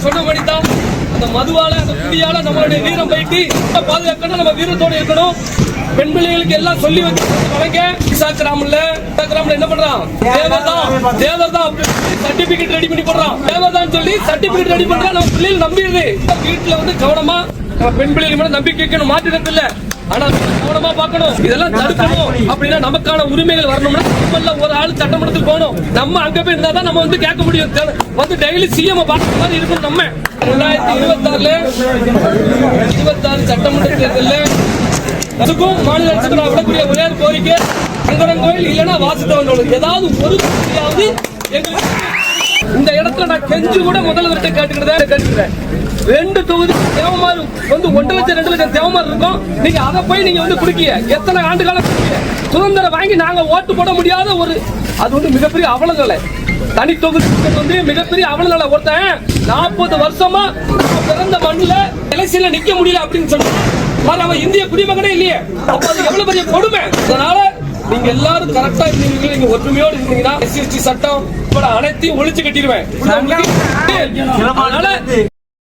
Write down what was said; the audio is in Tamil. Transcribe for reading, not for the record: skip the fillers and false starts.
சொன்னபடி தான் அந்த மதுவால அந்த குடியால நம்மளுடைய வீரம் போயிட்டு பாதுகாக்கணும். நம்ம வீரத்தோட இருக்கணும். பெண் பிள்ளைகளுக்கு எல்லாம் சொல்லி வழங்க இன்ஸ்டாகிராம்ல என்ன பண்றான் தேவர்தான் சர்டிபிகேட் ரெடி பண்ணி போடுறான். தேவர்தான் சொல்லி சர்டிபிகேட் ரெடி பண்றான். நம்ம பிள்ளைகள் நம்பிடுது. வீட்டுல வந்து கவனமா பெண் பிள்ளைகள் மேல நம்பிக்கை வைக்கணும். மாற்றினது இல்ல, ஆனா கவனமா பார்க்கணும். இதெல்லாம் தடுக்கணும். அப்படின்னா நமக்கான உரிமைகள் வரணும்னா நம்மள ஒரு ஆள் சட்டமன்றத்துக்கு போகணும். நம்ம அங்க போய் இருந்தா தான் நம்ம வந்து கேட்க முடியும். வந்து டெய்லி சிஎம் பார்க்குற மாதிரி இருக்கணும். நம்ம 2026 சட்டமன்ற தேர்தலில் அதுக்கும் மாநில அரசுக்கு நான் விடக்கூடிய ஒரே கோரிக்கை, சங்கரன் கோயில் இல்லைன்னா வாசுதேவன் ஏதாவது ஒரு எங்களுக்கு இந்த இடத்துல நான் கெஞ்சு கூட முதல்வர்கிட்ட கேட்டுக்கிறேன். 2 தொகுதி தேவமாறு வந்து 1 லட்சம் 2 லட்சம் தேவமாறு இருக்கும். நீங்க அதை போய் நீங்க வந்து குடிக்க எத்தனை ஆண்டு காலம் சுதந்திரம் வாங்கி நாங்க ஓட்டு போட முடியாத அது வந்து மிகப்பெரிய அவலங்களை தனி தொகுதி வந்து மிகப்பெரிய அவலங்களை. ஒருத்தன் 40 வருஷமா பிறந்த மண்ணுல எலெக்ஷன்ல நிக்க முடியல அப்படின்னு சொன்னான். அவன் இந்திய குடிமகனே இல்லையே. அப்ப அது எவ்வளவு பெரிய கொடுமை. அதனால நீங்க எல்லாரும் கரெக்டா இருந்தீங்க, நீங்க ஒற்றுமையோடு இருந்தீங்கன்னா SC ST சட்டம் அனைத்தையும் ஒழிச்சு கட்டிடுவேன்.